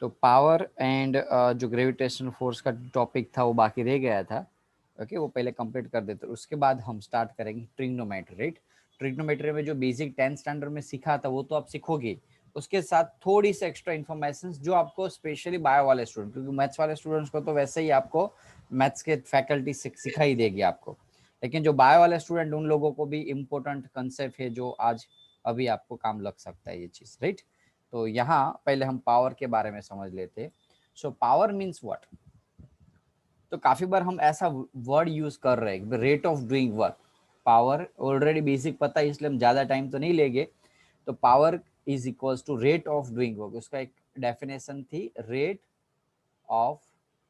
तो power and जो gravitational force का टॉपिक था वो बाकी रह गया था। ओके, वो पहले कंप्लीट कर देते, उसके बाद हम स्टार्ट करेंगे ट्रिग्नोमेट्री, राइट। ट्रिग्नोमेट्री में जो बेसिक 10th स्टैंडर्ड में सीखा था वो तो आप सीखोगे, उसके साथ थोड़ी सी एक्स्ट्रा इन्फॉर्मेशन जो आपको स्पेशली बायो वाले स्टूडेंट, क्योंकि मैथ्स वाले स्टूडेंट्स को तो वैसे ही आपको मैथ्स के फैकल्टी सिखा ही देगी आपको, लेकिन जो बायो वाले स्टूडेंट उन लोगों को भी इम्पोर्टेंट कंसेप्ट है जो आज अभी आपको काम लग सकता है ये चीज, राइट। तो यहाँ पहले हम पावर के बारे में समझ लेते। So power means what. तो काफी बार हम ऐसा वर्ड यूज कर रहे हैं, rate of doing work. Power already basic पता है, इसलिए हम ज्यादा टाइम तो नहीं लेंगे। तो power is equals to rate of doing work, उसका एक डेफिनेशन थी, रेट ऑफ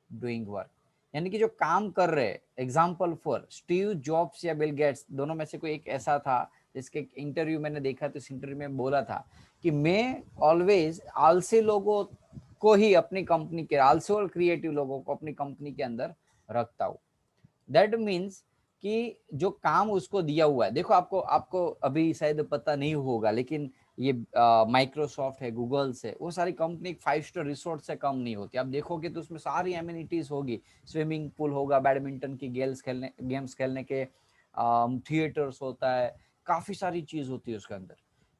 डूइंग वर्क, यानी कि जो काम कर रहे हैं। एग्जाम्पल फॉर स्टीव जॉब्स या बिल गेट्स, दोनों में से कोई एक ऐसा था जिसके इंटरव्यू मैंने देखा, तो इस इंटरव्यू में बोला था कि मैं ऑलवेज आलसी लोगों को ही अपनी कंपनी के, आलसी और क्रिएटिव लोगों को अपनी कंपनी के अंदर रखता हूँ। दैट मीन्स कि जो काम उसको दिया हुआ है, देखो आपको आपको अभी शायद पता नहीं होगा, लेकिन ये माइक्रोसॉफ्ट है, गूगल से, वो सारी कंपनी 5 स्टार रिसोर्ट से कम नहीं होती। आप देखोगे तो उसमें सारी एमिनिटीज होगी, स्विमिंग पूल होगा, बैडमिंटन की गेम्स खेलने के थिएटर्स होता है, काफी सारी चीज होती है उसके अंदर।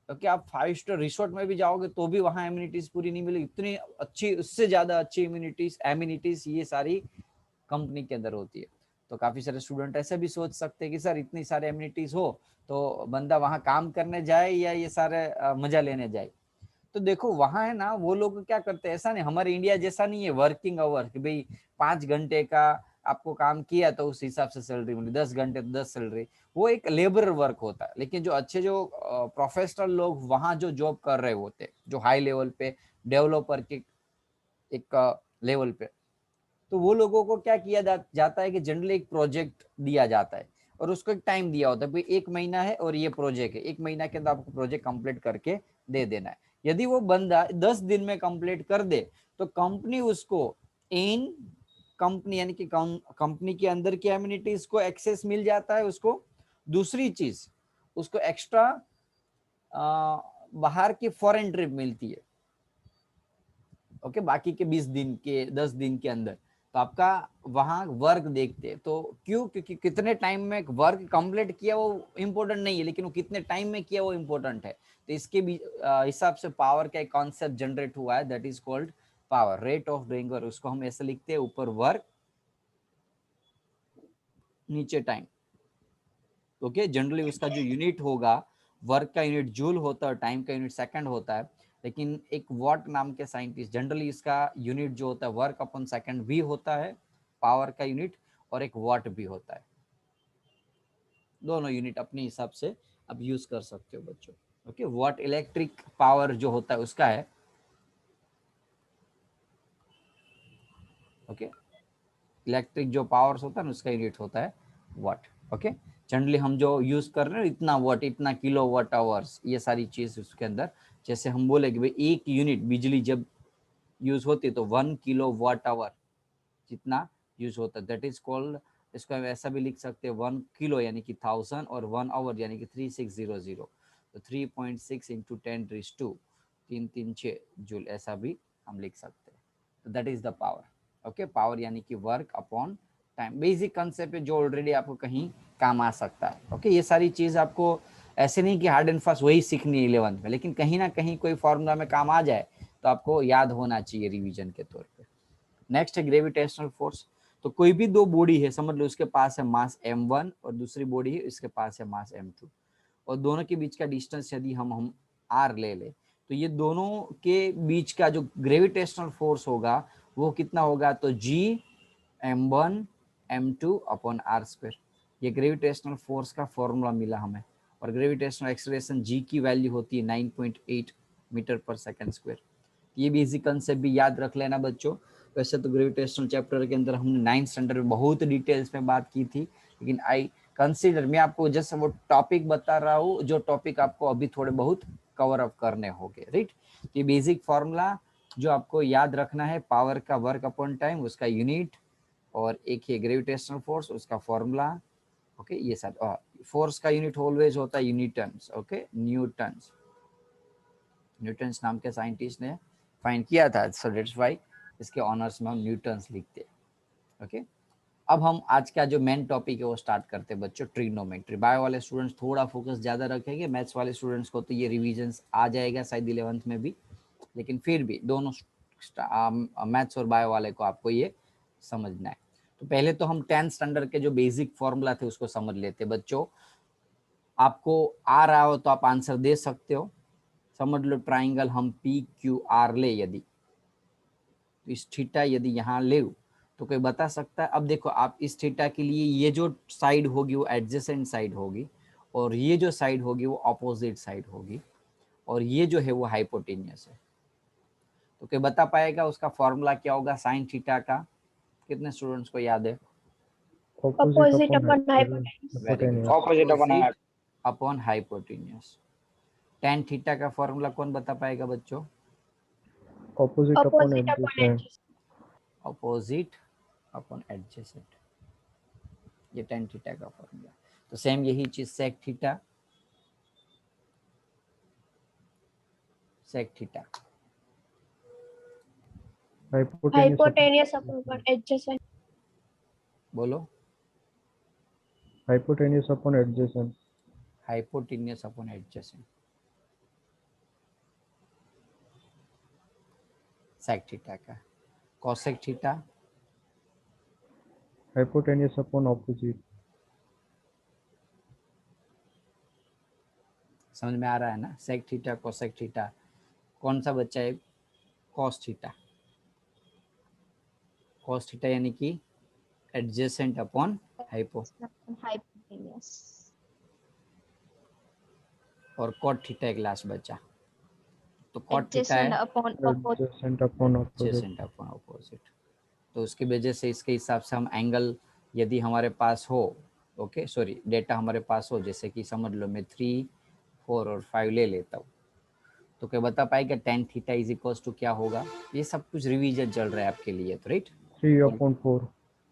क्योंकि आप 5 स्टार रिसोर्ट में भी जाओगे तो भी वहां एमिनिटीज पूरी नहीं मिलेगी, इतनी अच्छी, उससे ज्यादा अच्छी एमिनिटीज ये सारी कंपनी के अंदर होती है। तो काफी सारे स्टूडेंट ऐसे भी सोच सकते हैं कि सर इतनी सारे एमिनिटीज हो तो बंदा वहां काम करने जाए या ये सारे मजा लेने जाए। तो देखो वहां है ना, वो लोग क्या करते हैं, ऐसा नहीं हमारे इंडिया जैसा नहीं है वर्किंग आवर कि भाई 5 घंटे का आपको काम किया तो उस हिसाब से सैलरी मिली, 10 घंटे तो 10 सैलरी। वो एक लेबर वर्क होता है। लेकिन जो अच्छे, जो प्रोफेशनल लोग वहां जो जॉब कर रहे होते, जो हाई लेवल पे डेवलपर के एक लेवल पे, तो वो लोगों को क्या किया जाता है कि जनरली एक प्रोजेक्ट दिया जाता है और उसको एक टाइम दिया होता है, भाई 1 महीना है और ये प्रोजेक्ट है, 1 महीना के अंदर आपको प्रोजेक्ट कंप्लीट करके दे देना है। यदि वो बंदा 10 दिन में कंप्लीट कर दे तो कंपनी उसको इन कंपनी, यानी कि कंपनी के अंदर की एमिनिटीज को एक्सेस मिल जाता है उसको। दूसरी चीज, उसको एक्स्ट्रा बाहर की फॉरेन ट्रिप मिलती है। ओके, बाकी के 20 दिन के, 10 दिन के अंदर तो आपका वहां वर्क देखते हैं। तो क्यों? क्योंकि कितने टाइम में वर्क कंप्लीट किया वो इम्पोर्टेंट नहीं है, लेकिन वो कितने टाइम में किया वो इम्पोर्टेंट है। तो इसके भी हिसाब से पावर का एक कॉन्सेप्ट जनरेट हुआ है, that is called power, rate of doing work. उसको हम ऐसे लिखते हैं, ऊपर वर्क, नीचे टाइम। ओके, जनरली उसका जो यूनिट होगा, वर्क का यूनिट जूल होता है, टाइम का यूनिट सेकंड होता है। लेकिन एक वॉट नाम के साइंटिस्ट, जनरली इसका यूनिट जो होता है वर्क अपॉन सेकंड भी होता है, पावर का यूनिट, और एक वॉट भी होता है। दोनों यूनिट अपने हिसाब से आप यूज कर सकते हो बच्चों। ओके, वॉट इलेक्ट्रिक पावर जो होता है उसका है। ओके, इलेक्ट्रिक जो पावर्स होता है ना उसका यूनिट होता है वाट। ओके, जनरली हम जो यूज कर रहे हैं इतना वाट, इतना किलो वाट आवर्स, ये सारी चीज उसके अंदर। जैसे हम बोले कि भाई 1 यूनिट बिजली जब यूज होती है तो 1 किलो वाट आवर जितना यूज होता है, दैट इज कॉल्ड। इसको हम ऐसा भी लिख सकते हैं, 1 किलो यानी कि 1000 और 1 आवर यानी कि 3600। तो 3.6 इंटू 10⁻², 336 जूल, ऐसा भी हम लिख सकते हैं। तो that is the power. Okay, power यानी कि work upon time, basic concept है जो ऑलरेडी आपको कहीं काम आ सकता है। ओके, ये सारी चीज आपको ऐसे नहीं कि हार्ड एंड फास्ट वही सीखनी है 11th में, लेकिन कहीं ना कहीं कोई फॉर्मूला में काम आ जाए तो आपको याद होना चाहिए रिवीजन के तौर पे। नेक्स्ट है ग्रेविटेशनल फोर्स। तो कोई भी दो बॉडी है, समझ लो उसके पास है मास m1 और दूसरी बॉडी है इसके पास है मास m2, और दोनों के बीच का डिस्टेंस यदि हम r ले ले, तो ये दोनों के बीच का जो ग्रेविटेशनल फोर्स होगा वो कितना होगा? तो g m1 m2 upon r²। ये ग्रेविटेशनल फोर्स का फॉर्मूला मिला हमें। और ग्रेविटेशनल एक्सेलरेशन g की वैल्यू होती है 9.8 मीटर पर सेकंड स्क्वायर। ये बेसिक कंसेप्ट भी याद रख लेना बच्चों। वैसे तो ग्रेविटेशनल चैप्टर के अंदर हमने 9th स्टैंडर्ड में बहुत डिटेल्स में बात की थी, लेकिन आई कंसीडर, मैं आपको जस्ट वो टॉपिक बता रहा हूँ जो टॉपिक आपको अभी थोड़े बहुत कवर अप करने होंगे, राइट। तो ये बेसिक फॉर्मूला जो आपको याद रखना है, पावर का वर्क अपॉन टाइम उसका यूनिट, और एक है ग्रेविटेशनल फोर्स उसका फॉर्मूला। ओके, ये सब फोर्स का यूनिट ऑलवेज होता है न्यूटन्स। ओके, न्यूटन्स नाम के साइंटिस्ट ने फाइंड किया था, सो दैट्स व्हाई इसके ऑनर्स में हम न्यूटन्स लिखते हैं। ओके, अब हम आज का जो मेन टॉपिक है वो स्टार्ट करते हैं बच्चों, ट्रिग्नोमेट्री। बायो वाले स्टूडेंट्स थोड़ा फोकस ज़्यादा रखेंगे, मैथ्स वाले स्टूडेंट्स को तो ये रिविजन्स आ जाएगा शायद 11th में भी, लेकिन फिर भी दोनों मैथ्स और बायो वाले को आपको ये समझना है। तो पहले तो हम 10th स्टैंडर्ड के जो बेसिक फॉर्मूला थे उसको समझ लेते बच्चों। आपको आ रहा हो तो आप आंसर दे सकते हो। समझ लो ट्राइंगल हम पी क्यू आर ले, यदि तो इस थीटा यदि यहाँ ले तो कोई बता सकता है? अब देखो आप इस थीटा के लिए ये जो साइड होगी वो एडजेसेंट साइड होगी, और ये जो साइड होगी वो अपोजिट साइड होगी, और ये जो है वो हाइपोटेन्यूस है। तो कोई बता पाएगा उसका फॉर्मूला क्या होगा साइन थीटा का? कितने स्टूडेंट्स को याद है? Opposite upon hypotenuse. Very good, opposite upon hypotenuse. tan theta का फॉर्मूला कौन बता पाएगा बच्चों? Opposite upon adjacent. Opposite upon adjacent, ये tan थीटा का फॉर्मूला। तो सेम यही चीज sec theta, sec theta hypotenuse upon adjacent. बोलो, hypotenuse upon adjacent. Hypotenuse upon adjacent, sec theta का। cosec theta, hypotenuse upon opposite. समझ में आ रहा है ना? sec थीटा cosec थीटा, कौन सा बच्चा है? cos theta. cos थीटा यानी कि एडजेसेंट अपॉन हाइपोटेन्यूज। और cot थीटा एक लास्ट बचा, तो cot थीटा एडजेसेंट है upon opposite. Adjacent upon opposite. तो उसकी वजह से इसके हिसाब से हम एंगल यदि हमारे पास हो, ओके सॉरी डेटा हमारे पास हो, जैसे कि समझ लो मैं 3, 4 और 5 ले लेता हूँ, तो क्या बता पाएगा tan theta is equals to क्या होगा? ये सब कुछ रिवीजन चल रहा है आपके लिए, तो right. 3/4।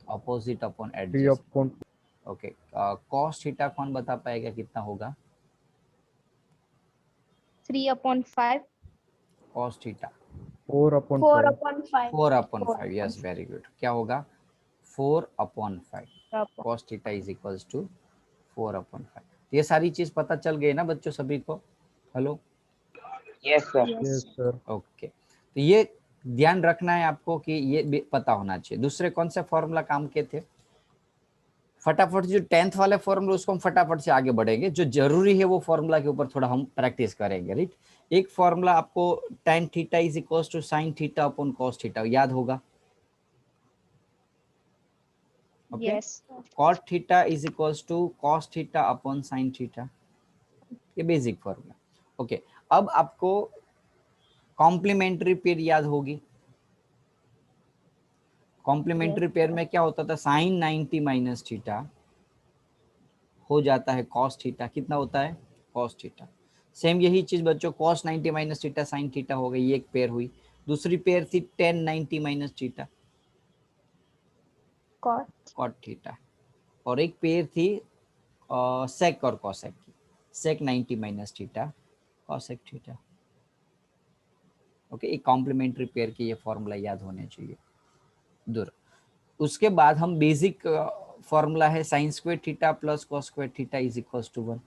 Opposite upon 3/4। Adjacent. Okay, cos theta कौन बता पाएगा कितना होगा? 3/5। cos theta 4/5। 4/5, yes very good. क्या होगा? 4/5। cos theta is equals to 4/5। ये सारी चीज पता चल गई ना बच्चों सभी को? Hello, yes sir. ओके, तो ये ध्यान रखना है आपको कि ये भी पता होना चाहिए। दूसरे कौन से फॉर्मूला काम के थे? फटाफट जो 10th वाले फॉर्मूला उसको हम फटाफट से आगे बढ़ेंगे, जो जरूरी है वो फॉर्मूला के ऊपर थोड़ा हम प्रैक्टिस करेंगे, राइट। एक फॉर्मूला आपको tan theta is equals to sin theta upon cos theta याद होगा? Okay, cot theta is equals to cos theta upon sin theta, ये बेसिक फॉर्मूला। ओके, अब आपको कॉम्प्लीमेंट्री पेयर याद होगी। कॉम्प्लीमेंट्री पेयर में क्या होता था? sin 90 माइनस थीटा हो जाता है cos थीटा, कितना होता है? cos theta. सेम यही चीज बच्चों cos 90 minus theta sin theta हो गई, एक पेयर हुई। दूसरी पेयर थी tan 90 minus theta cot theta, और एक पेयर थी sec और cosec की, sec 90 minus theta cosec theta. Okay, एक कॉम्प्लीमेंट्री पेयर के ये फॉर्मूला याद होने चाहिए दूर। उसके बाद हम बेसिक फॉर्मूला है sine square theta plus cos square theta is equals to 1,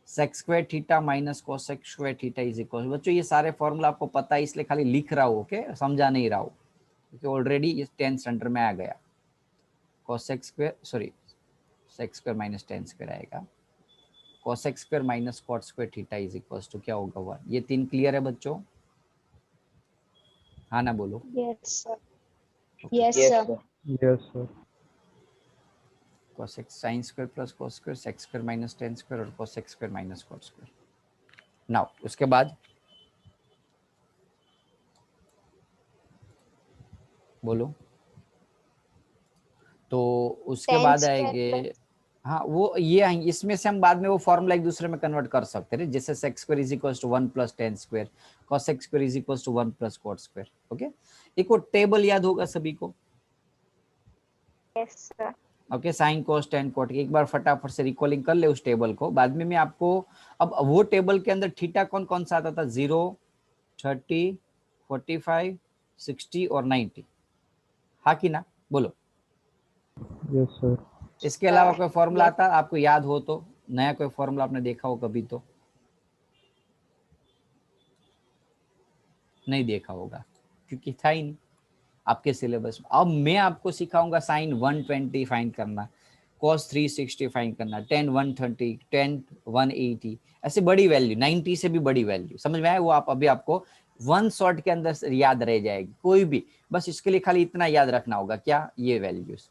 sec square theta minus cosec square theta is equal. बच्चों ये सारे फॉर्मूला आपको पता है, इसलिए खाली लिख रहा हूँ, ओके, समझा नहीं रहा हूँ, क्योंकि ऑलरेडी ये 10th स्टैंडर्ड में आ गया। Cosec square sorry sec square minus tan square आएगा, cosec square minus cot square theta is equals to क्या होगा? 1। ये 3 क्लियर है बच्चों? हाँ ना बोलो? Yes sir. Cosec sine square plus cos square, sec square minus tan square और cosec square minus cot square. Now उसके बाद बोलो, तो उसके बाद आएंगे, हाँ वो ये आएंगे, इसमें से हम बाद में वो फॉर्मूला एक दूसरे में कन्वर्ट कर सकते हैं, जैसे sec square is equals to 1 plus tan square, cosec square is equals to 1 plus cot square. Okay, एक वो टेबल याद होगा सभी को? Yes sir. Okay, sine cos tan cot, एक बार फटाफट से रिकॉलिंग कर ले उस टेबल को, बाद में मैं आपको, अब वो टेबल के अंदर थीटा कौन कौन सा आता था? 0, 30, 45, 60 और 90, हाँ कि ना, बोलो। Yes sir. इसके अलावा कोई फॉर्मूला आता आपको याद हो तो, नया कोई फॉर्मूला आपने देखा हो कभी तो? नहीं देखा होगा क्योंकि था ही नहीं आपके सिलेबस में। अब मैं आपको सिखाऊंगा साइन 120 फाइंड करना, cos 360 फाइंड करना, tan 130, tan 180, ऐसे बड़ी वैल्यू, 90 से भी बड़ी वैल्यू, समझ में आया? वो आप अभी आपको वन शॉट के अंदर याद रह जाएगी कोई भी, बस इसके लिए खाली इतना याद रखना होगा, क्या? ये वैल्यूज।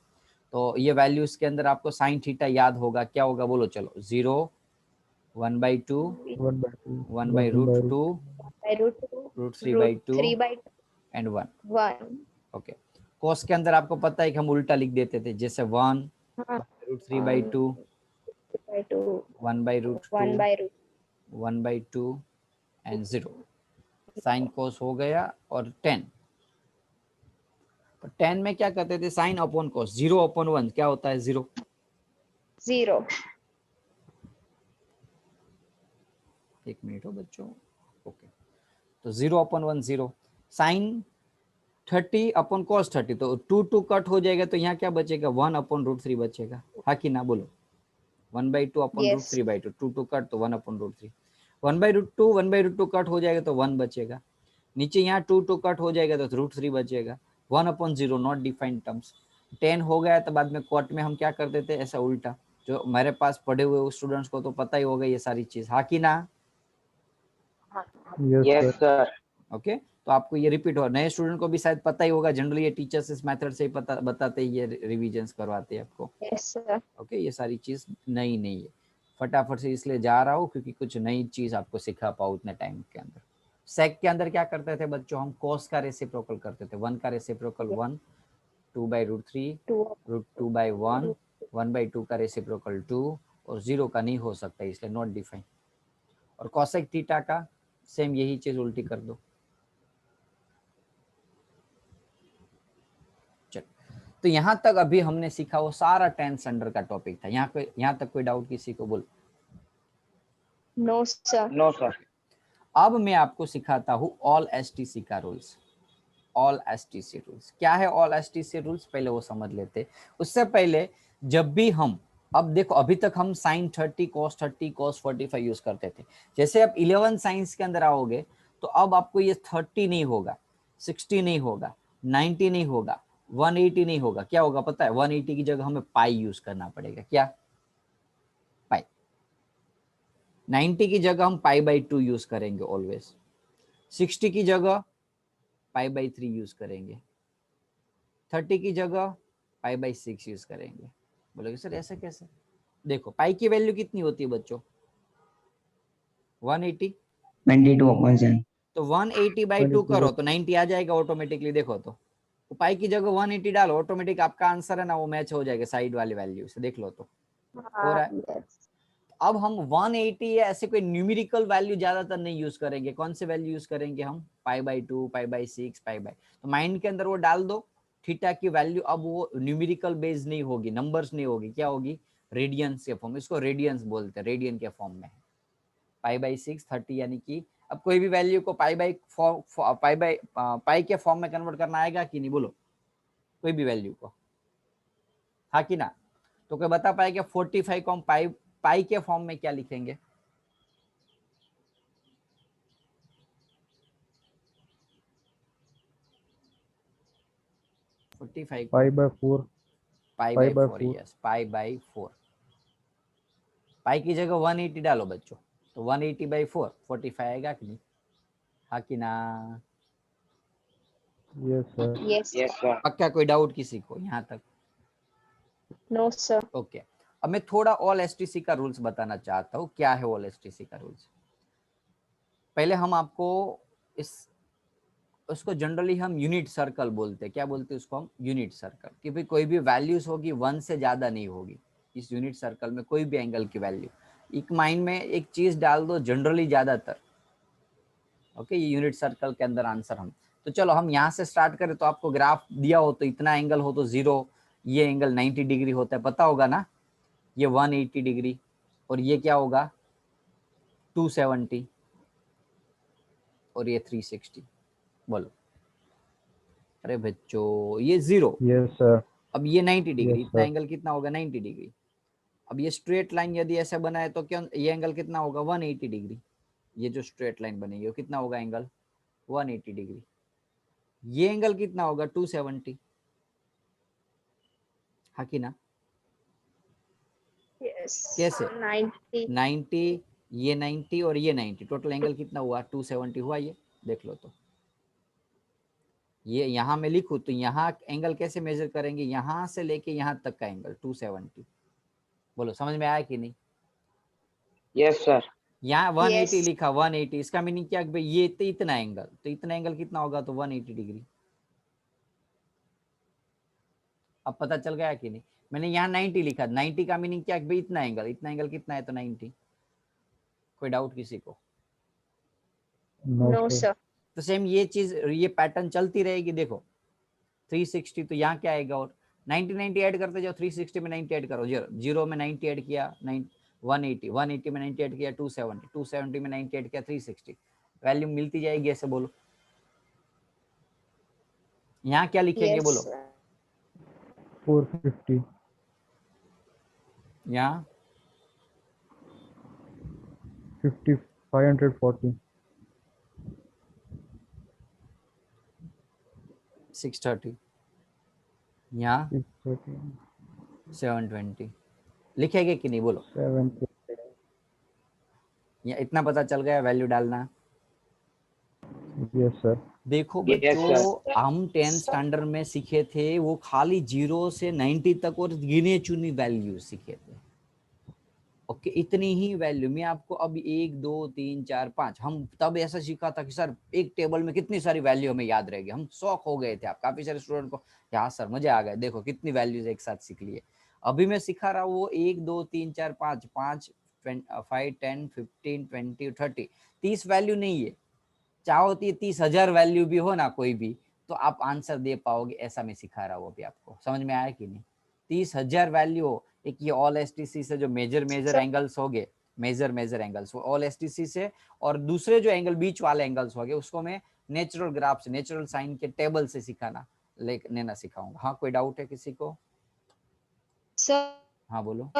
तो ये वैल्यूज के अंदर आपको साइन थीटा याद होगा, क्या होगा बोलो? चलो, 0, 1/2, 1/√2, √3/2 एंड 1। ओके, cos के अंदर आपको पता है कि हम उल्टा लिख देते थे, जैसे 1 √3/2, 1/√2, 1/2 एंड 0। साइन cos हो गया। और 10, तो 10 में क्या करते थे? साइन अपॉन cos, 0/1 क्या होता है? 0। एक मिनट हो बच्चों। ओके, तो 0/1 0। साइन 30/cos 30, तो 2 कट हो जाएगा, तो यहाँ क्या बचेगा? 1/√3 बचेगा, हाँ कि ना, बोलो। 1/2/√3/2, 2 कट तो 1/√3, 1/√2, 1/√2 कट हो जाएगा तो 1 बचेगा, नीचे यहाँ 2 कट हो जाएगा तो √3 बचेगा, 1/0 नॉट डिफाइंड टर्म्स। 10 हो गया तो बाद में कॉट में हम क्या करते थे? ऐसा उल्टा। जो मेरे पास पढ़े हुए स्टूडेंट्स को तो पता ही होगा ये सारी चीज, हाँ कि ना? Yes sir. ओके, तो आपको ये रिपीट हो, नए स्टूडेंट को भी शायद पता ही होगा, जनरली ये टीचर्स इस मेथड से ही पता बताते ही ये रिविजन्स करवाते हैं आपको। Yes sir. ओके, ये सारी चीज नई नहीं है, फटाफट से इसलिए जा रहा हूँ क्योंकि कुछ नई चीज आपको सिखा पाऊँ उतने टाइम के अंदर। सेक के अंदर क्या करते थे बच्चों? हम cos का रेसिप्रोकल करते थे, 1 का रेसिप्रोकल 1, 2/√3, √2/1, 1/2 का रेसिप्रोकल 2, और 0 का नहीं हो सकता इसलिए नॉट डिफाइन। और cosec थीटा का सेम यही चीज उल्टी कर दो। तो यहाँ तक अभी हमने सीखा वो सारा टेंस अंडर का टॉपिक था। यहाँ तक कोई डाउट किसी को? बोल। No sir. अब मैं आपको सिखाता हूँ ऑल एसटीसी का रूल्स। ऑल एसटीसी रूल्स क्या है? ऑल एसटीसी रूल्स पहले वो समझ लेते। उससे पहले जब भी हम, अब देखो, अभी तक हम साइन 30, cos 30, cos 45 यूज करते थे। जैसे आप 11 साइंस के अंदर आओगे तो अब आपको ये 30 नहीं होगा, 60 नहीं होगा, 90 नहीं होगा, 180 नहीं होगा। क्या होगा पता है? 180 की जगह हमें पाई यूज करना पड़ेगा। क्या? पाई। 90 की जगह हम π/2 यूज करेंगे ऑलवेज। 60 की जगह π/3 यूज करेंगे। 30 की जगह π/6 यूज करेंगे। बोलोगे सर ऐसा कैसे? देखो, पाई की वैल्यू कितनी होती है बच्चों? 180। 92/7। तो 180/2 करो तो 90 आ जाएगा ऑटोमेटिकली। देखो तो पाई की जगह 180 डालो, ऑटोमेटिक आपका आंसर है ना वो मैच हो जाएगा साइड वाली वैल्यू से। देख लो तो हो रहा है। अब हम 180 या ऐसे कोई न्यूमेरिकल वैल्यू ज्यादातर नहीं यूज करेंगे। कौन से वैल्यू यूज करेंगे हम? π/2, π/6, तो माइंड के अंदर वो डाल दो। थीटा की वैल्यू अब वो न्यूमेरिकल बेस नहीं होगी, नंबर्स नहीं होगी, क्या होगी? रेडियंस के फॉर्म। इसको रेडियंस बोलते हैं, रेडियन के फॉर्म में। π/6 30, यानी कि अब कोई भी वैल्यू को पाई के फॉर्म में कन्वर्ट करना आएगा कि नहीं? बोलो, कोई भी वैल्यू को, हाँ कि ना? तो कोई बता पाएगा 45 को हम पाई के फॉर्म में क्या लिखेंगे? π/4। π/4, यस, π/4। पाई की जगह 180 डालो बच्चों, तो 180/4 45 आएगा कि नहीं? हाँ कि ना? Yes sir. पक्का? कोई डाउट किसी को यहाँ तक? No sir. ओके, अब मैं थोड़ा ऑल एसटीसी का रूल्स बताना चाहता हूँ। क्या है ऑल एसटीसी का रूल्स? पहले हम आपको उसको जनरली हम यूनिट सर्कल बोलते हैं। क्या बोलते हैं उसको हम? Unit circle. कि भाई कोई भी वैल्यूज होगी 1 से ज्यादा नहीं होगी इस यूनिट सर्कल में, कोई भी एंगल की वैल्यू। एक माइंड में एक चीज डाल दो, जनरली ज्यादातर। ओके, ये यूनिट सर्कल के अंदर आंसर हम। तो चलो हम यहाँ से स्टार्ट करें। तो आपको ग्राफ दिया हो तो इतना एंगल हो तो 0, ये एंगल 90 डिग्री होता है, पता होगा ना? ये 180 डिग्री, और ये क्या होगा? 270, और ये 360। बोलो। अरे बच्चों ये 0, Yes, sir. अब ये 90 डिग्री, Yes, इतना sir. एंगल कितना होगा 90 डिग्री। अब ये स्ट्रेट लाइन यदि ऐसे बनाए तो क्या ये एंगल कितना होगा 180 डिग्री। ये जो स्ट्रेट लाइन बनेगी वो कितना होगा एंगल 180 डिग्री। ये एंगल कितना होगा 270, हाँ कि ना? Yes. कैसे 90. 90, ये 90 और ये 90, टोटल एंगल कितना हुआ 270 हुआ। ये देख लो तो ये यहाँ मैं लिखूं तो यहाँ एंगल कैसे मेजर करेंगे, यहाँ से लेके यहाँ तक का एंगल 270। बोलो समझ में आया कि नहीं? Yes sir. यहाँ 180 Yes. लिखा 180, इसका मीनिंग क्या भाई ये तो इतना एंगल, तो इतना एंगल कितना होगा तो 180 डिग्री। अब पता चल गया कि नहीं? मैंने यहाँ 90 लिखा, 90 का मीनिंग क्या भाई इतना एंगल, इतना एंगल कितना है तो 90। कोई डाउट किसी को? No, sir. तो सेम ये चीज ये पैटर्न चलती रहेगी। देखो 360 तो यहाँ क्या आएगा और 90 90 ऐड करते जाओ, 360 में 90 ऐड करो, 0 में 90 ऐड किया 180 में 90 ऐड किया 270 में 90 ऐड किया 360, वैल्यू मिलती जाएगी। ऐसे बोलो यहाँ क्या लिखेंगे Yes, बोलो। sir. 450, यहाँ 540, 630, यहाँ 630, 720 लिखेंगे कि नहीं बोलो। 750. या इतना पता चल गया वैल्यू डालना। Yes sir. देखो बच्चों हम 10th स्टैंडर्ड में सीखे थे वो खाली 0 से 90 तक और गिने चुनी वैल्यू सीखे थे। ओके इतनी ही वैल्यू में आपको अब 1 2 3 4 5 हम तब ऐसा सीखा था कि सर एक टेबल में कितनी सारी वैल्यू हमें याद रहेगी। हम शौक हो गए थे। आप काफी सारे स्टूडेंट को यार सर मजे आ गए, देखो कितनी वैल्यूज एक साथ सीख लिए। अभी मैं सिखा रहा हूँ वो 1 2 3 4 5 5 5 10 15 20 30 30 वैल्यू नहीं है। चाहो तो 30,000 वैल्यू भी हो ना कोई भी तो आप आंसर दे पाओगे, ऐसा मैं सिखा रहा हूँ। अभी आपको समझ में आया कि नहीं? 30,000 वैल्यू हो। एक ये ऑल एसटीसी से जो मेजर एंगल्स हो गए, मेजर एंगल्स ऑल एसटीसी से, और दूसरे जो एंगल बीच वाले एंगल्स हो गए उसको मैं नेचुरल ग्राफ से नेचुरल साइन के टेबल से सिखाना लेना सिखाऊंगा। हाँ कोई डाउट है किसी को? सर हाँ बोलो।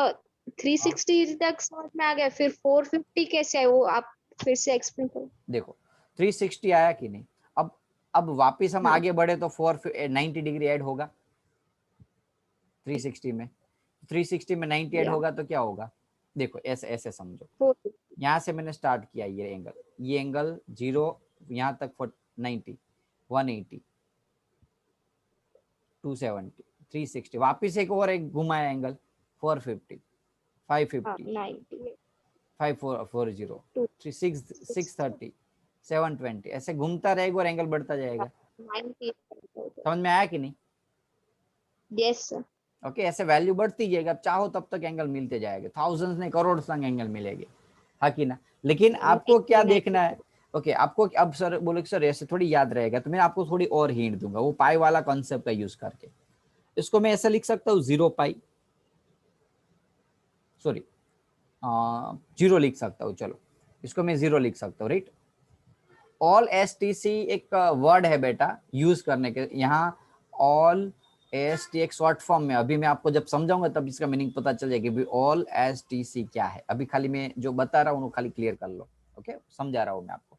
360 तक समझ में आ गया, फिर 450 कैसे है वो आप फिर से एक्सप्लेन करो। देखो 360 आया कि नहीं? अब वापिस हम हाँ. आगे बढ़े तो 490 डिग्री ऐड होगा 360 में। 360 में 90 ऐड या होगा तो क्या होगा? देखो ऐसे ऐसे समझो। 450. यहाँ से मैंने स्टार्ट किया ये एंगल 0 यहाँ तक 90 180 270 360, वापिस एक और एक घुमाया एंगल 450 हाँ 550 90 540 630 720, ऐसे घूमता रहेगा और एंगल बढ़ता जाएगा। 90. समझ में आया कि नहीं? Yes sir. ओके ऐसे वैल्यू बढ़ती जाएगी। अब चाहो तब तक एंगल मिलते जाएंगे, थाउजेंड्स नहीं करोड़ तक एंगल मिलेंगे, हाँ कि ना? लेकिन आपको क्या देखना है? ओके आपको अब सर बोले सर ऐसे थोड़ी याद रहेगा, तो मैं आपको थोड़ी और हिंट दूंगा वो पाई वाला कॉन्सेप्ट का यूज करके। इसको मैं ऐसा लिख सकता हूँ 0 पाई, सॉरी 0 लिख सकता हूँ। चलो इसको मैं 0 लिख सकता हूँ, राइट। ऑल एसटीसी एक वर्ड है बेटा यूज करने के यहाँ। ऑल एसटी एक शॉर्ट फॉर्म में, अभी मैं आपको जब समझाऊंगा तब इसका मीनिंग पता चल जाएगी ऑल एसटीसी क्या है। अभी खाली मैं जो बता रहा हूँ खाली क्लियर कर लो। ओके समझा रहा हूँ मैं आपको।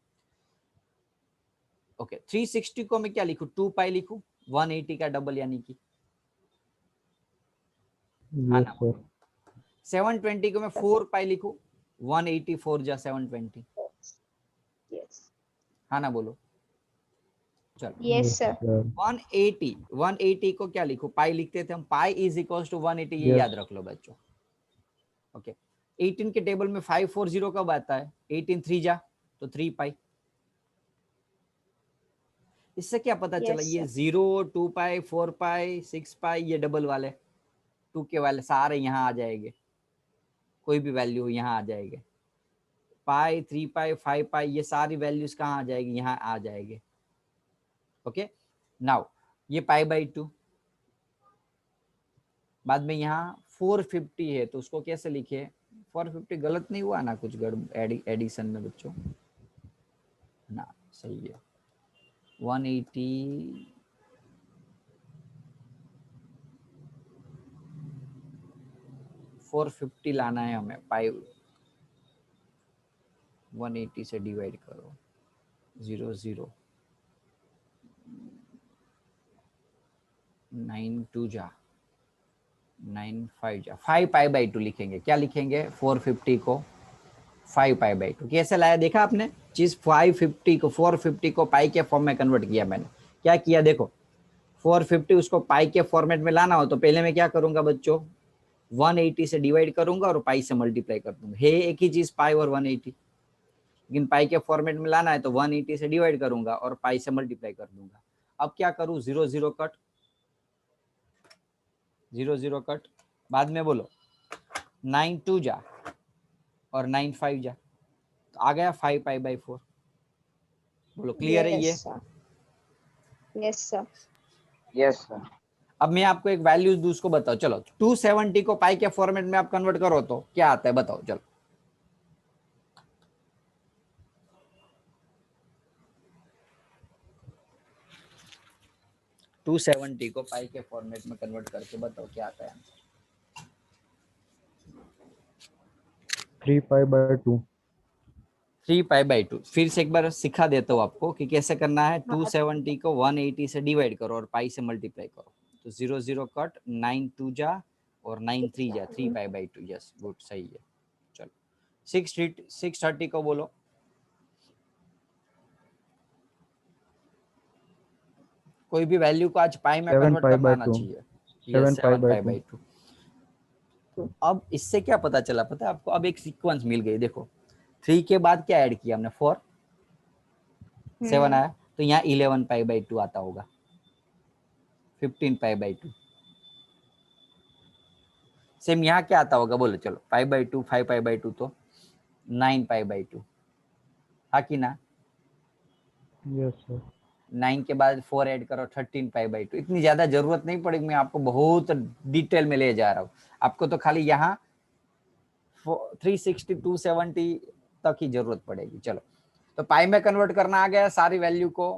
ओके 360 को मैं क्या लिखूं 2 पाई लिखूं, 180 का डबल यानी कि, हाँ यस ना? सर। 720 को मैं 4 पाई लिखूं, 184 जा 720, यस. हाँ ना? बोलो चलो। Yes sir. 180 को क्या लिखो पाई लिखते थे हम, पाई इज इक्वल टू 180, ये याद रख लो बच्चों। ओके 18 के टेबल में 540 कब आता है? 18 3 जा तो 3 पाई। इससे क्या पता चला? Yes, ये sir. 0 2 पाई 4 पाई 6 पाई ये डबल वाले 2 के वाले सारे यहाँ आ जाएंगे, कोई भी वैल्यू यहाँ आ जाएंगे। पाई 3 पाई 5 पाई ये सारी वैल्यूज कहाँ आ जाएगी? यहाँ आ जाएंगे। ओके नाउ ये पाई बाई 2, बाद में यहाँ 450 है तो उसको कैसे लिखे? 450 गलत नहीं हुआ ना कुछ एडिशन में बच्चों? ना सही है। 180 450 लाना है हमें, पाई 180 से डिवाइड करो, 0 0 9 2 जा 9 5 जा 5 पाई बाई 2 लिखेंगे। क्या लिखेंगे? 450 को 5 पाई बाई 2। कैसे लाया देखा आपने चीज? 550 को 450 को पाई के फॉर्म में कन्वर्ट किया मैंने। क्या किया देखो, 450 उसको पाई के फॉर्मेट में लाना हो तो पहले मैं क्या करूंगा बच्चों, 180 से डिवाइड करूंगा और पाई से मल्टीप्लाई कर दूंगा। है एक ही चीज पाई और 180, लेकिन पाई के फॉर्मेट में लाना है तो 180 से डिवाइड करूंगा और पाई से मल्टीप्लाई कर दूंगा। अब क्या करूं, 0 0 कट, 0 0 कट, बाद में बोलो 9 2 जा और 9 5 जा, तो आ गया 5 पाई बाई 4। बोलो क्लियर है ये? Yes sir. Yes sir. अब मैं आपको एक वैल्यूज दूं, उसको बताओ। चलो 270 को पाई के फॉर्मेट में आप कन्वर्ट करो तो क्या आता है बताओ। चलो 270 को पाई के फॉर्मेट में कन्वर्ट करके बताओ क्या आता है answer. 3 pi by 2। 3 pi by 2। फिर से एक बार सिखा देता हूँ आपको कि कैसे करना है। हाँ। 270 को 180 से डिवाइड करो और पाई से मल्टीप्लाई करो, तो 0 0 कट, 9 2 जा और 9 3 जा, 3 पाई बाई 2। यस गुड, सही है। चलो 630 को बोलो। कोई भी वैल्यू को आज पाई में 7 कन्वर्ट पाई करना बाय आना 2। चाहिए। 7 पाई 7 बाय पाई 2। बाई 2। अब इससे क्या पता चला, पता है आपको? अब एक सीक्वेंस मिल गई। देखो 3 के बाद क्या ऐड किया हमने, 4, 7 आया, तो यहाँ 11 पाई बाई 2 आता होगा, 15 पाई बाई 2। सेम यहाँ क्या आता होगा बोलो। चलो 5 बाई 2, 5 पाई बाई 2 तो 9 पाई बाई 2, हाँ कि ना? Yes sir. 9 के बाद 4 ऐड करो, 13 पाई बाई 2। इतनी ज्यादा जरूरत नहीं पड़ेगी, मैं आपको बहुत डिटेल में ले जा रहा हूँ। आपको तो खाली यहाँ 360 270 तक ही जरूरत पड़ेगी। चलो तो पाई में कन्वर्ट करना आ गया सारी वैल्यू को।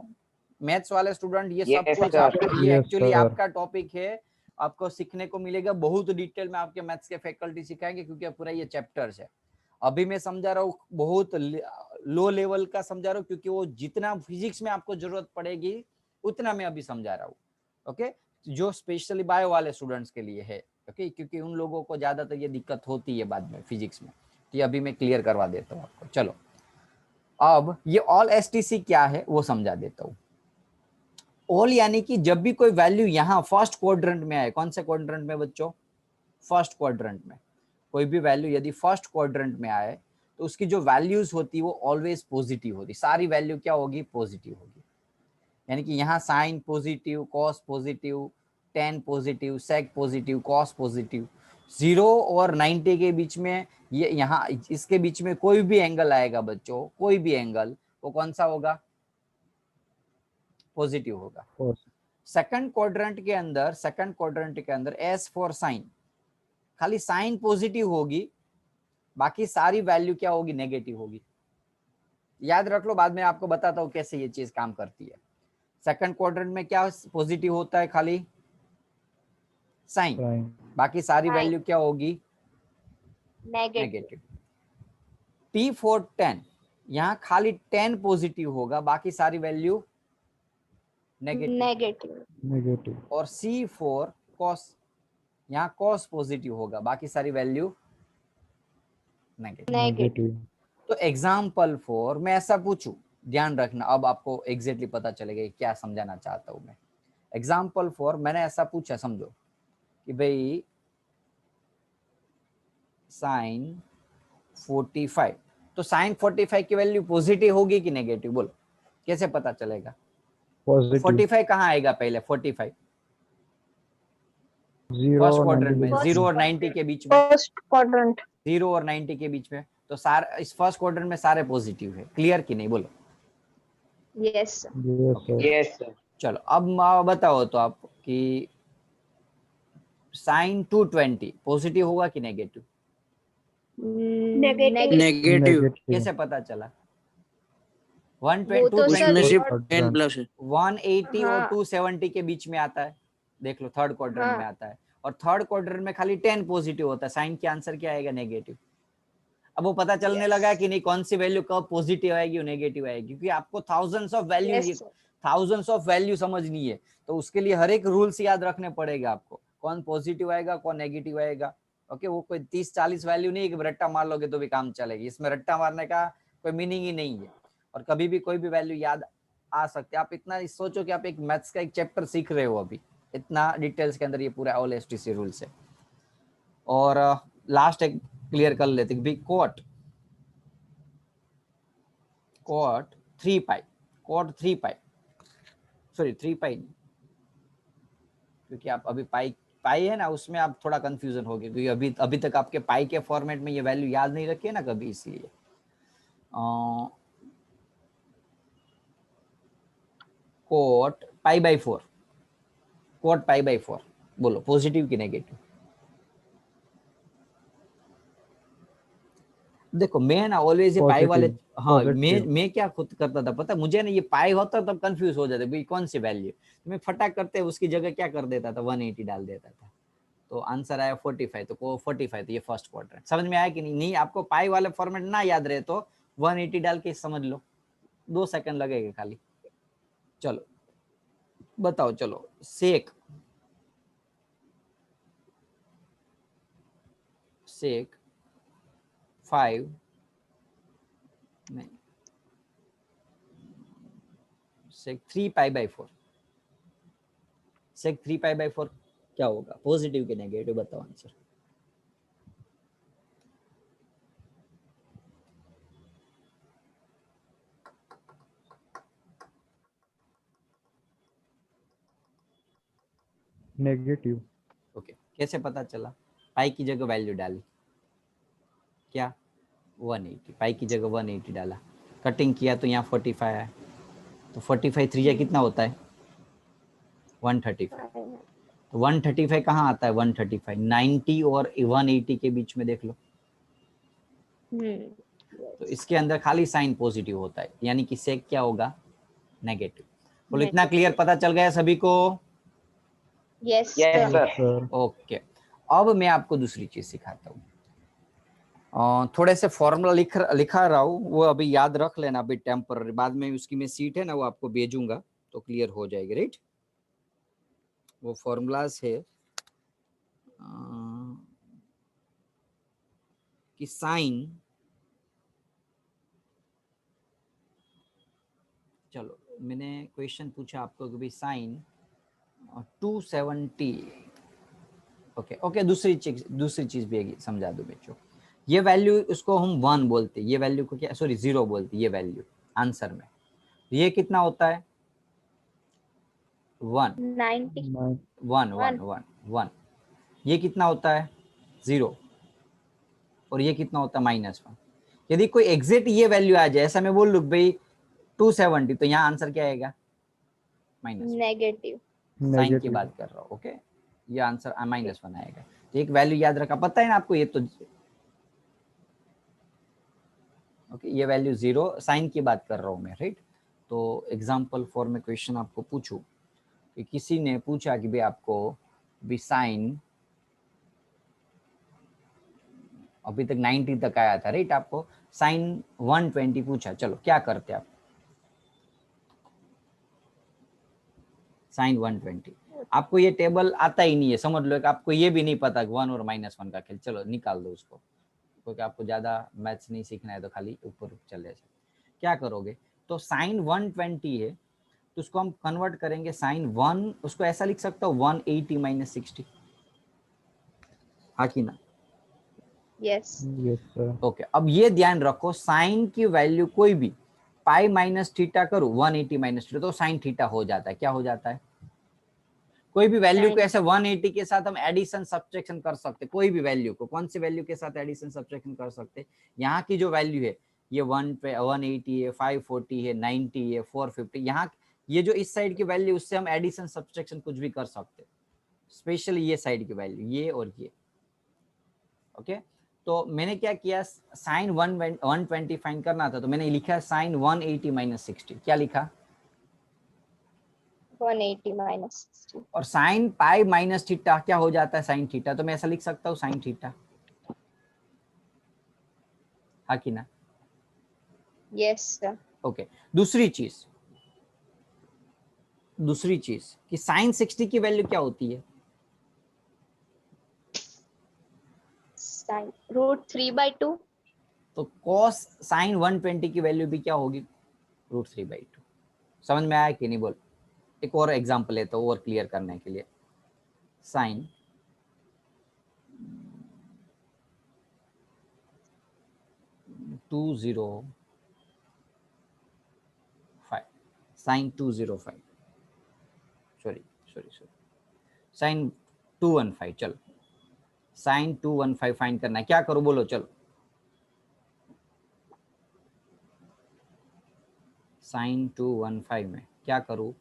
मैथ्स वाले स्टूडेंट ये सब Yes, कुछ sir. आपको, ये Yes, एक्चुअली sir. आपका टॉपिक है, आपको सीखने को मिलेगा बहुत डिटेल में। आपके मैथ्स के फैकल्टी सिखाएंगे क्योंकि पूरा ये चैप्टर्स है। अभी मैं समझा रहा हूँ बहुत लो लेवल का समझा रहा हूँ, क्योंकि वो जितना फिजिक्स में आपको जरूरत पड़ेगी उतना मैं अभी समझा रहा हूँ। ओके, जो स्पेशली बायो वाले स्टूडेंट्स के लिए है। ओके, क्योंकि उन लोगों को ज्यादातर ये दिक्कत होती है बाद में फिजिक्स में, तो ये अभी मैं क्लियर करवा देता हूँ आपको। चलो अब ये ऑल एसटीसी क्या है वो समझा देता हूँ। ऑल यानी कि जब भी कोई वैल्यू यहाँ फर्स्ट क्वाड्रेंट में आए, कौन से क्वाड्रेंट में बच्चों? फर्स्ट क्वाड्रेंट में। कोई भी वैल्यू यदि फर्स्ट क्वाड्रेंट में आए तो उसकी जो वैल्यूज होती है वो ऑलवेज पॉजिटिव होती। सारी वैल्यू क्या होगी? पॉजिटिव होगी। यानी कि यहाँ sine positive, cos positive, tan positive, sec positive, cos positive. 0 और 90 के बीच में, ये यहाँ इसके बीच में कोई भी एंगल आएगा बच्चों, कोई भी एंगल, वो कौन सा होगा? पॉजिटिव होगा। सेकंड क्वाड्रेंट के अंदर एस फॉर साइन, खाली साइन पॉजिटिव होगी, बाकी सारी वैल्यू क्या होगी? नेगेटिव होगी। याद रख लो, बाद में आपको बताता हूँ कैसे ये चीज काम करती है। सेकंड क्वाड्रेंट में क्या पॉजिटिव होता है? खाली साइन, बाकी सारी वैल्यू क्या होगी? नेगेटिव। T for 10, यहाँ खाली 10 पॉजिटिव होगा, बाकी सारी वैल्यू नेगेटिव। और C for cos, यहाँ cos पॉजिटिव होगा, बाकी सारी वैल्यू नेगेटिव। तो एग्जाम्पल फॉर, मैं ऐसा पूछूं, ध्यान रखना, अब आपको एग्जैक्टली पता चलेगा क्या समझाना चाहता हूं मैं। एग्जाम्पल फॉर मैंने ऐसा पूछा, समझो कि भाई साइन 45, तो साइन 45 की वैल्यू पॉजिटिव होगी कि नेगेटिव? बोलो कैसे पता चलेगा? पॉजिटिव। 45 कहाँ आएगा पहले? 45 0 फर्स्ट और 90 क्वाड्रेंट में, 0 और 90 के बीच में, फर्स्ट क्वाड्रेंट। 0 और 90 के बीच में, तो सारे इस फर्स्ट क्वाड्रेंट में सारे पॉजिटिव है। क्लियर कि नहीं? बोलो यस यस सर। चलो अब बताओ तो आप कि साइन 220 पॉजिटिव होगा कि नेगेटिव? नेगेटिव। कैसे पता चला? वो तो उसमें सर सिर्फ 10 प्लस है। 180 और हाँ 270 के बीच में आता है, देख लो थर्ड क्वाड्रेंट में हाँ आता है, और थर्ड क्वाड्रेंट में खाली 10 पॉजिटिव होता है, साइन की आंसर क्या आएगा? नेगेटिव। अब वो पता चलने लगा कि नहीं कौन सी वैल्यू कब पॉजिटिव आएगी और नेगेटिव आएगी, क्योंकि आपको थाउजेंड्स ऑफ वैल्यू, ये थाउजेंड्स ऑफ वैल्यू समझनी है, तो उसके लिए हर एक रूल्स याद रखने पड़ेगा आपको, कौन पॉजिटिव आएगा कौन नेगेटिव आएगा। ओके, वो कोई 30-40 वैल्यू नहीं है कि रट्टा मार लोगे तो भी काम चलेगी, इसमें रट्टा मारने का कोई मीनिंग ही नहीं है, और कभी भी कोई भी वैल्यू याद आ सकते हैं। आप इतना सोचो कि आप एक मैथ्स का एक चैप्टर सीख रहे हो अभी, इतना डिटेल्स के अंदर ये पूरा ऑल एसटीसी रूल्स है। और लास्ट एक क्लियर कर लेते हैं, कॉट 3 पाई, कॉट 3 पाई, सॉरी 3 पाई नहीं, क्योंकि आप अभी पाई है ना, उसमें आप थोड़ा कंफ्यूजन हो गए, क्योंकि अभी तक आपके पाई के फॉर्मेट में ये वैल्यू याद नहीं रखी है ना कभी, इसलिए coat pi by 4, coat pi by 4, बोलो पॉजिटिव की नेगेटिव? देखो मैं ना ऑलवेज ये पाई वाले, हाँ मैं क्या खुद करता था पता, मुझे ना ये पाई होता तब कंफ्यूज हो जाते भाई कौन सी वैल्यू, मैं फटाक करते उसकी जगह क्या कर देता था 180 डाल देता था, तो आंसर आया 45, तो 45, तो ये फर्स्ट क्वाड्रेंट। समझ में आया कि नहीं? नहीं आपको पाई वाले फॉर्मेट ना याद रहे तो 180 डाल के समझ लो, 2 सेकंड लगेगा खाली। चलो बताओ, चलो सेक 5 नहीं, सेक 3 pi by 4, sec 3 pi by 4 क्या होगा? पॉजिटिव के नेगेटिव? बताओ आंसर। नेगेटिव। ओके, कैसे पता चला? पाई की जगह वैल्यू डाली, क्या 180, पाई की जगह 180 डाला, कटिंग किया तो यहाँ 45 आया, तो 45 3 कितना होता है? 135। तो 135 कहाँ आता है? 135 90 और 180 के बीच में, देख लो। तो इसके अंदर खाली साइन पॉजिटिव होता है, यानी कि सेक क्या होगा? नेगेटिव। बोलो इतना क्लियर पता चल गया सभी को? Yes sir. ओके, अब मैं आपको दूसरी चीज सिखाता हूँ। थोड़े से फॉर्मूला लिखा रहा हूँ, वो अभी याद रख लेना, अभी टेम्पररी, बाद में उसकी मैं सीट है ना वो आपको भेजूंगा तो क्लियर हो जाएगी, राइट? वो फॉर्मूलाज है कि साइन, चलो मैंने क्वेश्चन पूछा आपको कि भाई साइन 270, ओके दूसरी चीज भी समझा दो बच्चों। ये वैल्यू उसको हम 1 बोलते, ये वैल्यू को क्या, सॉरी 0 बोलते, ये वैल्यू आंसर में, ये कितना होता है? 1 1 ये कितना होता है? 0, और ये कितना होता है? -1। यदि कोई एग्जैक्ट ये वैल्यू आ जाए, ऐसा मैं बोल लूं भाई 270, तो यहाँ आंसर क्या आएगा? नेगेटिव। साइन की बात कर रहा हूँ, ओके, ये आंसर -1 आएगा। तो एक वैल्यू याद रखा, पता है ना आपको ये तो, ओके ये वैल्यू 0, साइन की बात कर रहा हूँ मैं, राइट? तो एग्जाम्पल फॉर में क्वेश्चन आपको पूछूं कि किसी ने पूछा कि भाई आपको भी साइन, अभी तक 90 तक आया था, राइट? आपको साइन 120 पूछा, चलो क्या करते आप? साइन 120, आपको ये टेबल आता ही नहीं है, समझ लो कि आपको ये भी नहीं पता कि 1 और -1 का खेल, चलो निकाल दो उसको, क्योंकि आपको ज्यादा मैथ्स नहीं सीखना है, तो खाली ऊपर चले जाए। क्या करोगे? तो साइन 120 है, तो उसको हम कन्वर्ट करेंगे साइन 1, उसको ऐसा लिख सकता हूँ 180 - 60, हाँ कि ना? Yes sir. ओके, अब ये ध्यान रखो, साइन की वैल्यू कोई भी पाई माइनस थीटा करो 180 - थीटा, तो साइन थीटा हो जाता है। क्या हो जाता है? कोई भी वैल्यू को ऐसे 180 के साथ हम एडिशन सब्ट्रैक्शन कर सकते, कोई भी वैल्यू को, कौन सी वैल्यू के साथ एडिशन सब्ट्रैक्शन कर सकते? यहाँ की जो वैल्यू है ये 180 है, 540 है, 90 है, 450, यहाँ ये जो इस साइड की वैल्यू, उससे हम एडिशन सब्ट्रैक्शन कुछ भी कर सकते, स्पेशली ये साइड की वैल्यू, ये और ये, ओके? तो मैंने क्या किया, साइन 120 फाइंड करना था, तो मैंने लिखा साइन 180 माइनस 60। क्या लिखा? 180 माइनस 60। और साइन पाई माइनस थीटा क्या हो जाता है? Sine theta. तो मैं ऐसा लिख सकता हूँ साइन थीटा, हाँ कि ना? Yes sir. ओके। दूसरी चीज कि साइन 60 की वैल्यू क्या होती है? साइन √3/2। तो कॉस साइन 120 की वैल्यू भी क्या होगी? √3/2। समझ में आया कि नहीं? बोल। एक और एग्जांपल लेता हूँ और क्लियर करने के लिए। Sine 205, sine 205, sorry sine 215। चलो साइन 215 फाइंड करना है, क्या करूं बोलो? चलो साइन 215 में क्या करूं?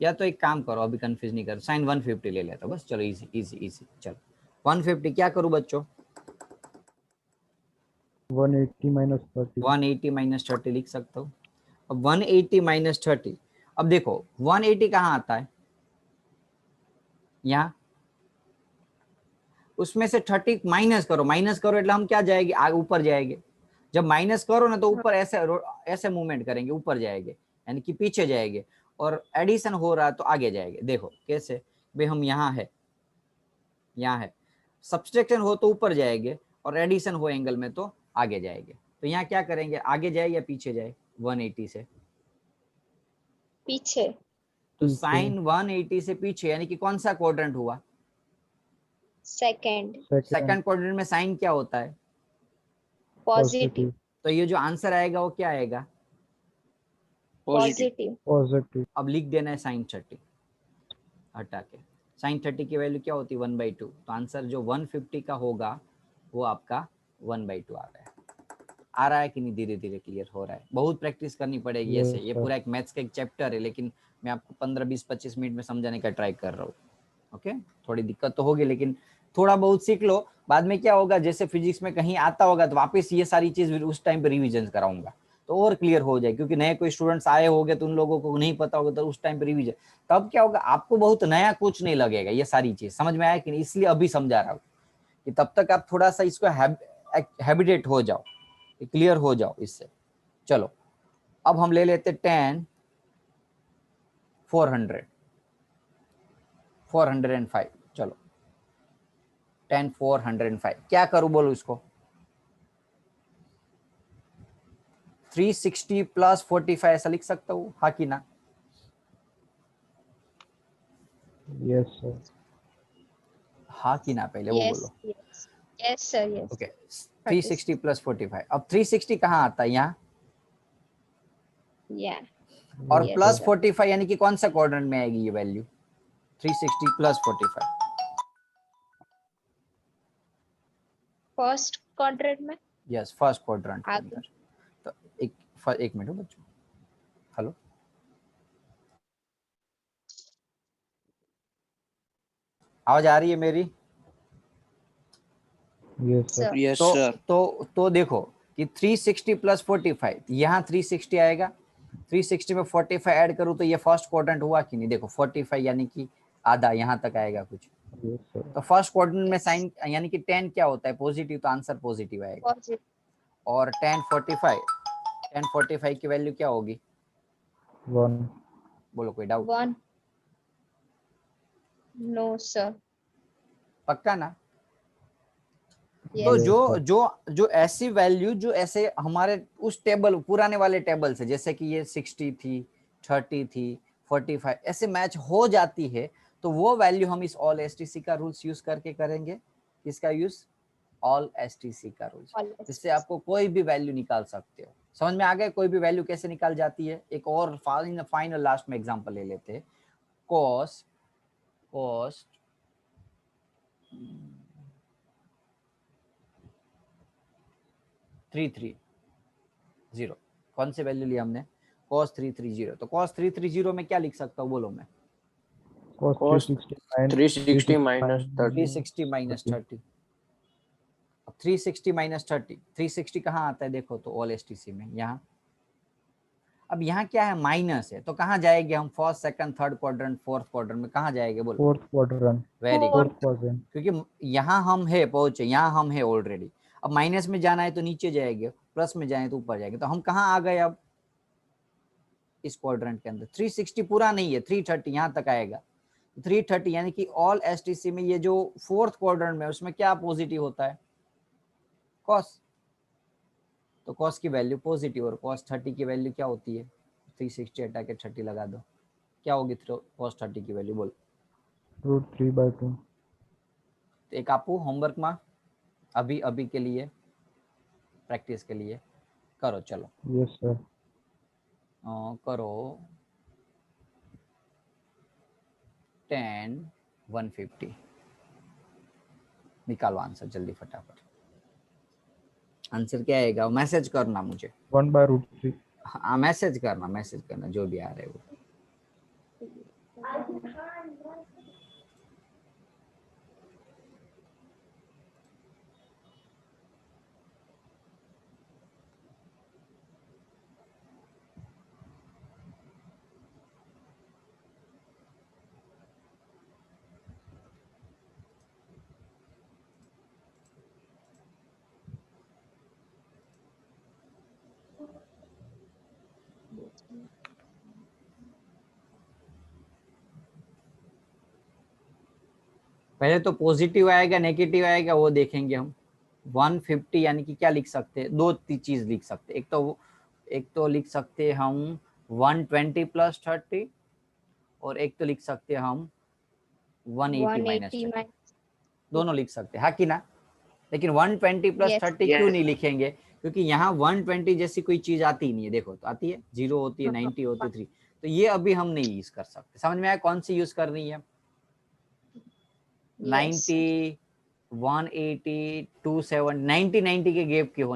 या तो एक काम करो, अभी कंफ्यूज नहीं कर, साइन 150 ले लेता बस। चलो इजी इजी इजी। चलो 150 क्या करूं बच्चों? 180 माइनस 30। 180 माइनस 30 लिख सकता हूँ। अब 180 माइनस 30, अब देखो 180 कहाँ आता है? यहाँ। उसमें से 30 माइनस करो એટલે हम क्या जाएंगे? आगे ऊपर जाएंगे। जब माइनस करो ना तो ऊपर ऐसे ऐसे मूवमेंट करेंगे, ऊपर जाएंगे, यानी कि पीछे जाएंगे। और एडिशन हो रहा है तो आगे जाएंगे। देखो कैसे भाई, हम यहाँ है, सब्सट्रैक्शन हो तो ऊपर जाएंगे, और एडिशन हो एंगल में तो आगे जाएंगे। तो यहाँ क्या करेंगे? आगे जाए या पीछे जाए? 180 से पीछे। तो साइन 180 से पीछे, यानी कि कौन सा क्वाड्रेंट हुआ? सेकंड। सेकंड क्वाड्रेंट में साइन क्या होता है? पॉजिटिव। तो ये जो आंसर आएगा वो क्या आएगा? पॉजिटिव। पॉजिटिव। अब लिख देना है साइन 30 हटा के। साइन 30 की वैल्यू क्या होती है? 1/2। तो आंसर जो 150 का होगा वो आपका 1/2 आ रहा है कि नहीं? धीरे धीरे क्लियर हो रहा है। बहुत प्रैक्टिस करनी पड़ेगी ऐसे। ये पूरा एक मैथ्स का एक चैप्टर है, लेकिन मैं आपको 15 20 25 मिनट में समझाने का ट्राई कर रहा हूँ। ओके, थोड़ी दिक्कत तो होगी, लेकिन थोड़ा बहुत सीख लो। बाद में क्या होगा, जैसे फिजिक्स में कहीं आता होगा तो वापस ये सारी चीज उस टाइम पे रिवीजन कराऊंगा, तो और क्लियर हो जाए। क्योंकि नए कोई स्टूडेंट्स आए होंगे तो उन लोगों को नहीं पता होगा, तो उस टाइम पे रिवीजन, तब क्या होगा, आपको बहुत नया कुछ नहीं लगेगा। ये सारी चीज समझ में आया कि नहीं? इसलिए अभी समझा रहा हूँ कि तब तक आप थोड़ा सा इसको हैबिटेट हो जाओ, क्लियर हो जाओ इससे। चलो अब हम ले लेते 10 405। चलो 10 405 क्या करूं बोलो इसको? 360 प्लस 45 ऐसा लिख सकता हूँ, हाँ कि ना? Yes sir. हाँ कि ना पहले वो यस बोलो। Yes yes sir yes. Okay 360 plus 45। अब 360 कहाँ आता है? यहाँ। या और Yes, प्लस sir. 45 यानी कि कौन सा क्वाड्रेंट में आएगी ये वैल्यू? 360 प्लस 45 फर्स्ट क्वाड्रेंट में। यस, फर्स्ट क्वाड्रेंट के आगे। अंदर। तो एक मिनट बच्चों, हेलो, आवाज आ रही है मेरी? Yes sir. सर। यस तो सर। तो देखो कि 360 प्लस 45, यहाँ 360 आएगा, 360 में 45 ऐड करूँ तो ये फर्स्ट क्वाड्रेंट हुआ कि नहीं? देखो 45 यानी कि आधा, यहाँ तक आएगा कुछ। Yes sir. तो फर्स्ट क्वाड्रेंट में Yes. साइन यानी कि 10 क्या होता है? पॉजिटिव, तो आंसर पॉजिटिव आएगा। पॉजिटिव। और 1045 की वैल्यू क्या होगी? 1। बोलो, कोई डाउट? 1। No sir. पक्का ना? तो यस। जो ऐसी वैल्यू जो ऐसे हमारे उस टेबल, पुराने वाले टेबल से, जैसे कि ये 60 थी, 30 थी, 45 ऐसे मैच हो जाती है, तो वो वैल्यू हम इस ऑल एसटीसी का रूल्स यूज करके करेंगे। किसका यूज? ऑल एसटीसी का रूल्स, जिससे आपको कोई भी वैल्यू निकाल सकते हो। समझ में आ गया कोई भी वैल्यू कैसे निकाल जाती है? एक और फाइनल लास्ट में एग्जांपल ले लेते हैं। कॉस्ट 330, कौन से वैल्यू लिया हमने? cos 330। तो cos 330 में क्या लिख सकता हूँ बोलो? मैं cos 360 360 माइनस 30। 360 माइनस 30। अब 360 माइनस 30, 360 कहाँ आता है देखो तो ऑल एसटीसी में यहाँ। अब यहाँ क्या है माइनस है, तो कहाँ जाएंगे हम, first second third quadrant fourth quadrant में कहाँ जाएंगे बोलो? Fourth quadrant. Very fourth good, quadrant. क्योंकि यहाँ हम है पहुंचे, यहाँ हम है ऑलरेडी। अब माइनस में जाना है तो नीचे जाएंगे, प्लस में जाए तो ऊपर जाएंगे, तो हम कहाँ आ गए अब इस क्वाड्रेंट के अंदर। 360 पूरा नहीं है, 330 यहाँ तक आएगा। 330 यानी कि ऑल एसटीसी में ये जो फोर्थ क्वाड्रेंट में उसमें क्या पॉजिटिव होता है, कॉस। तो कॉस की वैल्यू पॉजिटिव, और कॉस 30 की वैल्यू क्या होती है, 360 हटा के 30 लगा दो, क्या होगी कॉस 30 की वैल्यू बोल? √3/2। तो एक आपको होमवर्क में अभी अभी के लिए प्रैक्टिस के लिए करो, चलो यस सर। करो 10 150 निकालो आंसर जल्दी फटाफट। आंसर क्या आएगा मैसेज करना मुझे। 1/√3। हाँ मैसेज करना जो भी आ रहे हो। पहले तो पॉजिटिव आएगा नेगेटिव आएगा वो देखेंगे हम। 150 यानी कि क्या लिख सकते हैं, दो चीज लिख सकते हैं। एक तो लिख सकते हैं हम 120 + 30, और एक तो लिख सकते हैं हम 180 - 30। दोनों लिख सकते हैं, हाँ कि ना। लेकिन 120 + 30 क्यों नहीं लिखेंगे, क्योंकि यहाँ 120 जैसी कोई चीज आती नहीं है। देखो तो आती है, 0 होती है, 90 होती है, 3, तो ये अभी हम नहीं यूज कर सकते। समझ में आया कौन सी यूज करनी है? 90 180 270 90 के गैप के होने